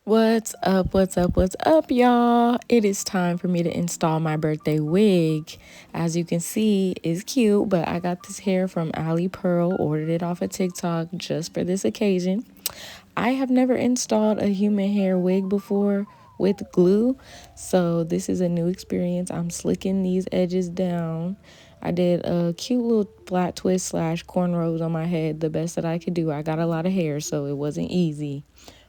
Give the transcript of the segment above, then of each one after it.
What's up? What's up? What's up, y'all? It is time for me to install my birthday wig. As you can see, it's cute, but I got this hair from Alipearl, ordered it off of TikTok just for this occasion. I have never installed a human hair wig before with glue, so this is a new experience. I'm slicking these edges down. I did a cute little flat twist slash cornrows on my head, the best that I could do. I got a lot of hair, so it wasn't easy.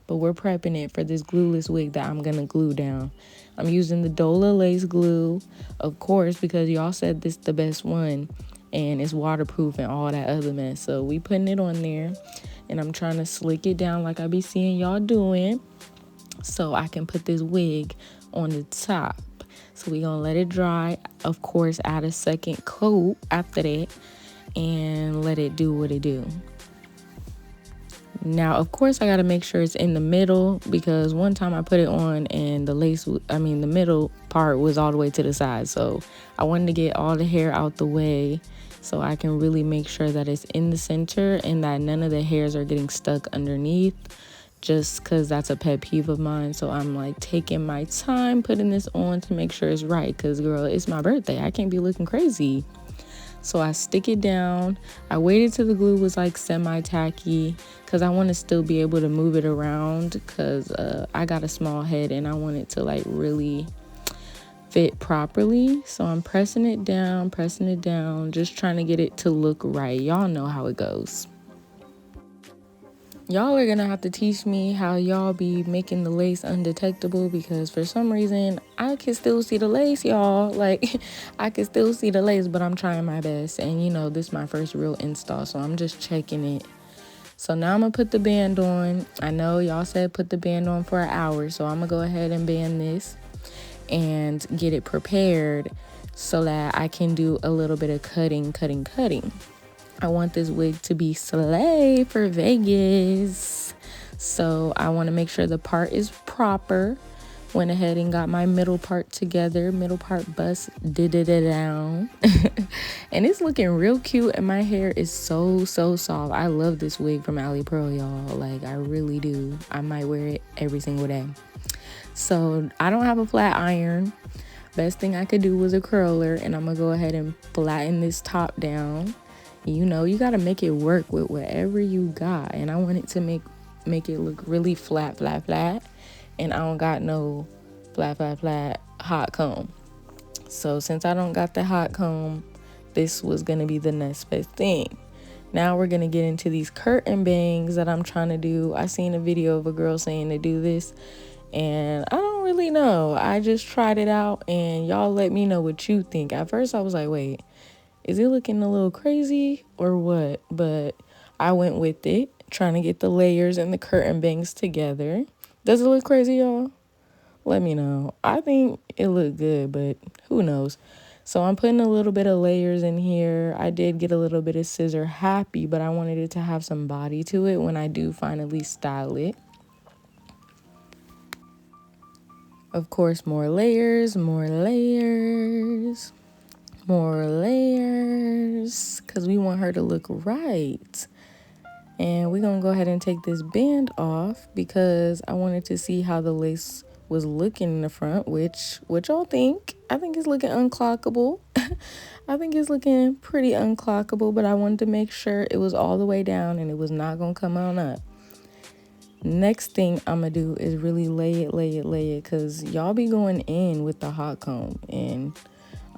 But we're prepping it for this glueless wig that I'm gonna glue down. I'm using the Dola lace glue, of course, because y'all said this the best one and it's waterproof and all that other mess. So we putting it on there and I'm trying to slick it down like I be seeing y'all doing so I can put this wig on the top. So we gonna let it dry. Of course, add a second coat after that and let it do what it do. Now, of course, I got to make sure it's in the middle because one time I put it on and the middle part was all the way to the side. So I wanted to get all the hair out the way so I can really make sure that it's in the center and that none of the hairs are getting stuck underneath, just because that's a pet peeve of mine. So I'm like taking my time putting this on to make sure it's right because, girl, it's my birthday. I can't be looking crazy. So I stick it down. I waited till the glue was like semi-tacky because I want to still be able to move it around because I got a small head and I want it to like really fit properly. So I'm pressing it down, just trying to get it to look right. Y'all know how it goes. Y'all are gonna have to teach me how y'all be making the lace undetectable because for some reason I can still see the lace, y'all. Like I can still see the lace, but I'm trying my best. And you know, this is my first real install, so I'm just checking it. So now I'm gonna put the band on. I know y'all said put the band on for an hour, so I'm gonna go ahead and band this and get it prepared so that I can do a little bit of cutting. I want this wig to be slay for Vegas. So I want to make sure the part is proper. Went ahead and got my middle part together. Middle part bust, did it down. And it's looking real cute and my hair is so soft. I love this wig from Alipearl, y'all. Like, I really do. I might wear it every single day. So I don't have a flat iron. Best thing I could do was a curler, and I'm gonna go ahead and flatten this top down. You know, you got to make it work with whatever you got. And I want it to make it look really flat. And I don't got no flat hot comb. So since I don't got the hot comb, this was going to be the next best thing. Now we're going to get into these curtain bangs that I'm trying to do. I seen a video of a girl saying to do this. And I don't really know. I just tried it out. And y'all let me know what you think. At first I was like, wait. Is it looking a little crazy or what? But I went with it, trying to get the layers and the curtain bangs together. Does it look crazy, y'all? Let me know. I think it looked good, but who knows? So I'm putting a little bit of layers in here. I did get a little bit of scissor happy, but I wanted it to have some body to it when I do finally style it. Of course, more layers, because we want her to look right. And we're gonna go ahead and take this band off because I wanted to see how the lace was looking in the front, which what y'all think? I think it's looking unclockable. I think it's looking pretty unclockable, but I wanted to make sure it was all the way down and it was not gonna come on up. Next thing I'm gonna do is really lay it because y'all be going in with the hot comb and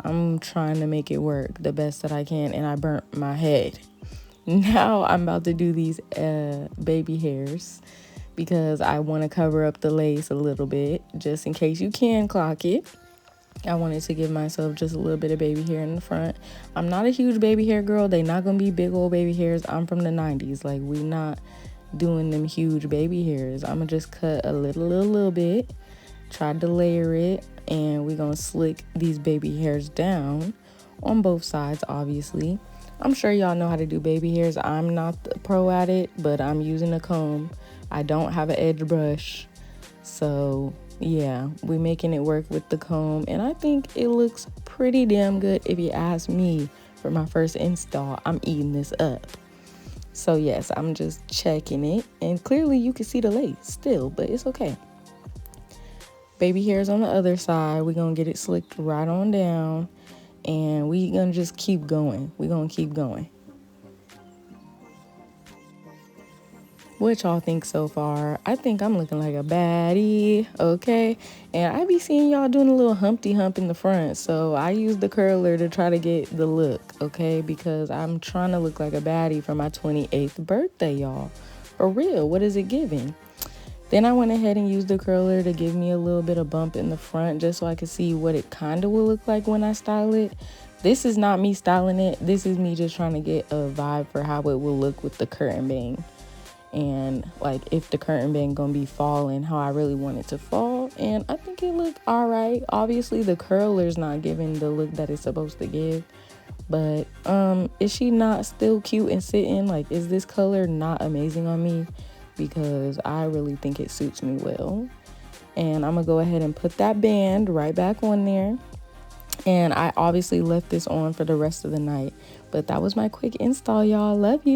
I'm trying to make it work the best that I can, and I burnt my head. Now I'm about to do these baby hairs because I want to cover up the lace a little bit just in case you can clock it. I wanted to give myself just a little bit of baby hair in the front. I'm not a huge baby hair girl. They not going to be big old baby hairs. I'm from the 90s. Like, we not doing them huge baby hairs. I'm going to just cut a little bit. Tried to layer it, and we're gonna slick these baby hairs down on both sides. Obviously, I'm sure y'all know how to do baby hairs. I'm not the pro at it, but I'm using a comb. I don't have an edge brush, so yeah, we're making it work with the comb, and I think it looks pretty damn good. If you ask me, for my first install, I'm eating this up. So yes, I'm just checking it, and clearly you can see the lace still, but it's okay. Baby hairs on the other side. We're going to get it slicked right on down. And we going to just keep going. We're going to keep going. What y'all think so far? I think I'm looking like a baddie, okay? And I be seeing y'all doing a little Humpty Hump in the front. So I use the curler to try to get the look, okay? Because I'm trying to look like a baddie for my 28th birthday, y'all. For real, what is it giving? Then I went ahead and used the curler to give me a little bit of bump in the front just so I could see what it kind of will look like when I style it. This is not me styling it. This is me just trying to get a vibe for how it will look with the curtain bang. And like if the curtain bang gonna be falling how I really want it to fall. And I think it looked all right. Obviously the curler's not giving the look that it's supposed to give. But is she not still cute and sitting? Like, is this color not amazing on me? Because I really think it suits me well. And I'm gonna go ahead and put that band right back on there. And I obviously left this on for the rest of the night. But that was my quick install, y'all. Love you.